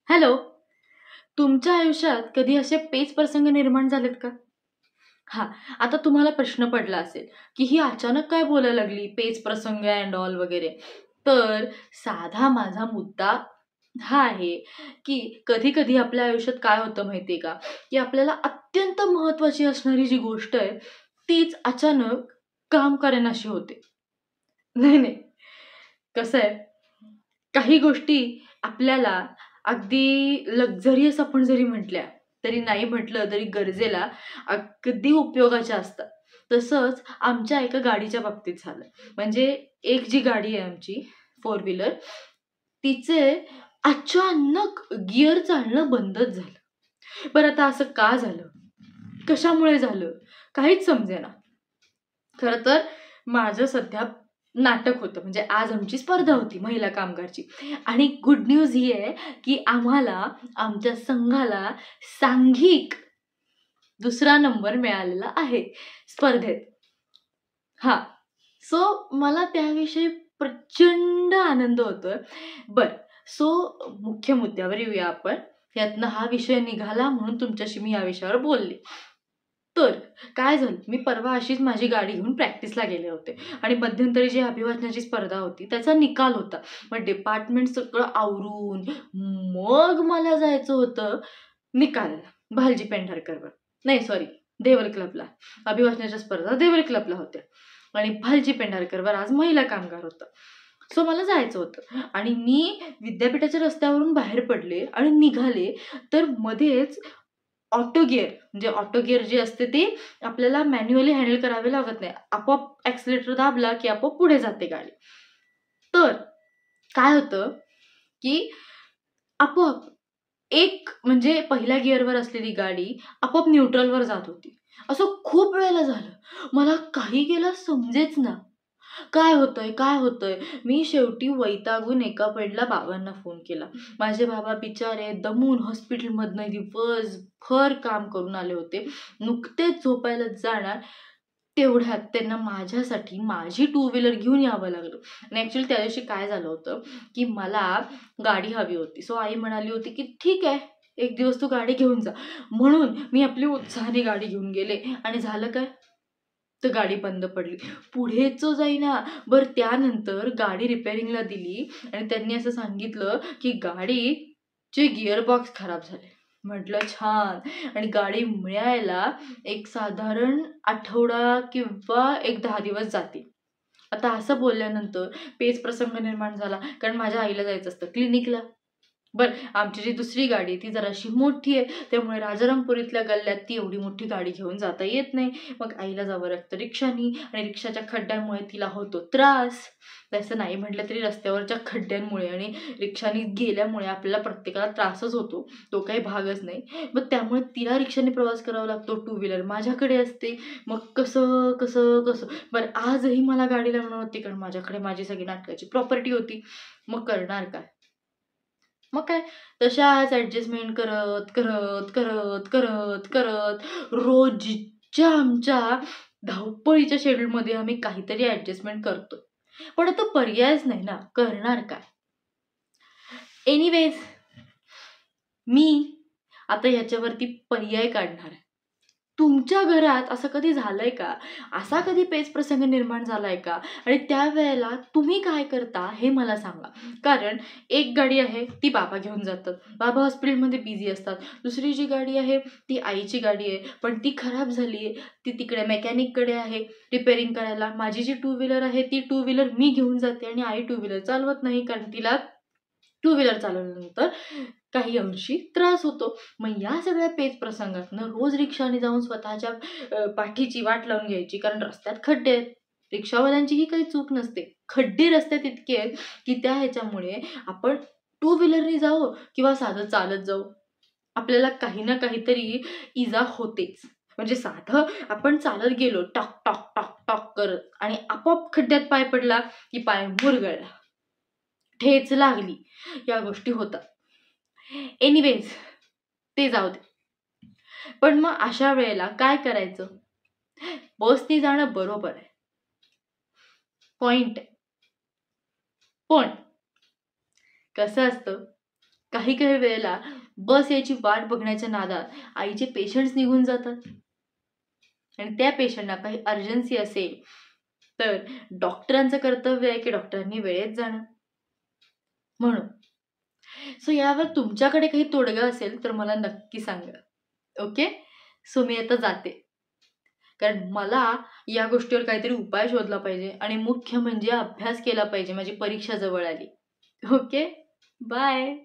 Hello. तुमच्या आयुष्यात कधी असे पेच प्रसंग निर्माण झालेत का? हां, आता तुम्हाला प्रश्न पडला असेल, की ही अचानक काय बोलायला लागली, पेच प्रसंग अँड ऑल वगैरे. तर साधा माझा मुद्दा हा आहे, की कधी-कधी आपल्या आयुष्यात काय होतं माहिती आहे का, की आपल्याला अत्यंत महत्त्वाची असणारी जी गोष्ट आहे, तीच अचानक काम करेनाशी होते. नाही, नाही. कसं आहे, काही गोष्टी आपल्याला अगदी लक्झरियस आपण जरी म्हटल्या, तरी नाही म्हटलं तरी गरजेला अगदी उपयोगाच्या असतात. तसंच आमच्या एका गाडीच्या बाबतीत झालं. म्हणजे एक जी गाडी आहे आमची फोर व्हीलर, तिचे अचानक गिअर चालणं बंदच झालं. बरं आता असं का झालं? कशामुळे झालं? काहीच समजेना. खरं तर माझं सध्या नाटक होतं. म्हणजे आज आमची स्पर्धा होती महिला कामगारची आणि गुड न्यूज ही आहे, की आम्हाला आमच्या संघाला सांघिक दुसरा नंबर मिळालेला आहे स्पर्धेत. हां. सो मला त्याविषयी प्रचंड आनंद होतोय. बरं. सो मुख्य मुद्द्यावर येऊया आपण. यातनं हा विषय निघाला म्हणून तुमच्याशी मी या विषयावर बोलले. तर काय झालं, मी परवा अशीच माझी गाडी घेऊन प्रॅक्टिसला गेले होते आणि मध्यंतरी जी अभिवाचनाची स्पर्धा होती त्याचा निकाल होता. मग डिपार्टमेंट सगळं आवरून मग मला जायचं होतं निकालाला, भालजी पेंढारकरवर. नाही सॉरी, देवल क्लबला. अभिवाचनाच्या स्पर्धा देवल क्लबला होत्या आणि भालजी पेंढारकरवर आज महिला कामगार होतं. सो मला जायचं होतं आणि मी विद्यापीठाच्या रस्त्यावरून बाहेर पडले आणि निघाले, तर मध्येच ऑटो गिअर म्हणजे ऑटो गिअर जे असते ते आपल्याला मॅन्युअली हँडल करावे लागत नाही. आपोआप ॲक्सिलेटर दाबला की आपोआप पुढे जाते गाडी. तर काय होतं, की आपोआप एक म्हणजे पहिल्या गिअरवर असलेली गाडी आपोआप न्यूट्रलवर जात होती. असं खूप वेळेला झालं. मला काही केलं समजेच ना. काय होतंय? काय होतंय? मी शेवटी वैतागून एका पॉइंटला बाबांना फोन केला. माझे बाबा बिचारे दमून हॉस्पिटलमधनं दिवसभर काम करून आले होते. नुकतेच झोपायला जाणार, तेवढ्यात त्यांना माझ्यासाठी माझी टू व्हीलर घेऊन यावं लागलं. आणि ॲक्चुअली त्या दिवशी काय झालं होतं, की मला गाडी हवी होती. सो आई म्हणाली होती, की "ठीक आहे, एक दिवस तू गाडी घेऊन जा." म्हणून मी आपली उत्साहाने गाडी घेऊन गेले आणि झालं काय? तर गाडी बंद पडली. पुढेच जाईना. बरं त्यानंतर गाडी रिपेअरिंगला दिली आणि त्यांनी असं सांगितलं, की गाडीचे गिअर बॉक्स खराब झाले. म्हटलं छान. आणि गाडी मिळायला एक साधारण आठवडा किंवा एक 10 दिवस जातील. आता असं बोलल्यानंतर पेच प्रसंग निर्माण झाला. कारण माझ्या आईला जायचं असतं क्लिनिकला. बरं, आमची जी दुसरी गाडी आहे ती जराशी मोठी आहे. त्यामुळे राजारामपुरीतल्या गल्ल्यात ती एवढी मोठी गाडी घेऊन जाता येत नाही. मग आईला जावं लागतं रिक्षानी आणि रिक्षाच्या खड्ड्यांमुळे तिला होतो त्रास. तसं नाही म्हटलं तरी रस्त्यावरच्या खड्ड्यांमुळे आणि रिक्षानी गेल्यामुळे आपल्याला प्रत्येकाला त्रासच होतो. तो काही भागच नाही. मग त्यामुळे तिला रिक्षाने प्रवास करावा लागतो. टू व्हीलर माझ्याकडे असते. मग कसं, कसं, कसं? बरं आजही मला गाडी लागणार होती कारण माझ्याकडे माझी सगळी नाटकाची प्रॉपर्टी होती. मग करणार काय? मग काय तशाच ॲडजस्टमेंट करत, करत, करत, करत, करत रोजच्या आमच्या धावपळीच्या शेड्यूलमध्ये आम्ही काहीतरी ॲडजस्टमेंट करतो. पण आता पर्यायच नाही ना, करणार काय? एनिवेज मी आता ह्याच्यावरती पर्याय काढणार आहे. तुमच्या घरात असं कधी झालंय का? असा कधी पेच प्रसंग निर्माण झालाय का? आणि त्यावेळेला तुम्ही काय करता हे मला सांगा. कारण एक गाडी आहे ती बाबा घेऊन जातात. बाबा हॉस्पिटलमध्ये बिझी असतात. दुसरी जी गाडी आहे ती आईची गाडी आहे. पण ती खराब झाली आहे. ती तिकडे मेकॅनिककडे आहे रिपेअरिंग करायला. माझी जी टू व्हीलर आहे ती टू व्हीलर मी घेऊन जाते आणि आई टू व्हीलर चालवत नाही कारण तिला टू व्हीलर चालवल्यानंतर काही अंशी त्रास होतो. मग या सगळ्या पेच प्रसंगातनं रोज रिक्षाने जाऊन स्वतःच्या पाठीची वाट लावून घ्यायची कारण रस्त्यात खड्डे आहेत. रिक्षावाल्यांचीही काही चूक नसते. खड्डे रस्त्यात इतके आहेत की त्या ह्याच्यामुळे आपण टू व्हीलरने जावो किंवा साधं चालत जाऊ, आपल्याला काही ना काहीतरी इजा होतेच. म्हणजे साधं आपण चालत गेलो टॉक, टॉक, टॉक, टॉक करत आणि आपोआप खड्ड्यात पाय पडला की पाय मुरगळला, ठेच लागली, या गोष्टी होतात. एनिवेज ते जाऊ दे. पण मग अशा वेळेला काय करायचं? बसने जाणं बरोबर आहे. पॉइंट आहे. पण कसं असतं, काही काही वेळेला बस यायची वाट बघण्याच्या नादात आईचे पेशंट्स निघून जातात आणि त्या पेशंटला काही अर्जन्सी असेल तर डॉक्टरांचं कर्तव्य आहे की डॉक्टरांनी वेळेत जाणं. म्हणून सो यावर तुमच्याकडे काही तोडगा असेल तर मला नक्की सांगा. ओके, सो मी आता जाते, कारण मला या गोष्टीवर काहीतरी उपाय शोधला पाहिजे आणि मुख्य म्हणजे अभ्यास केला पाहिजे. माझी परीक्षा जवळ आली. Okay, bye.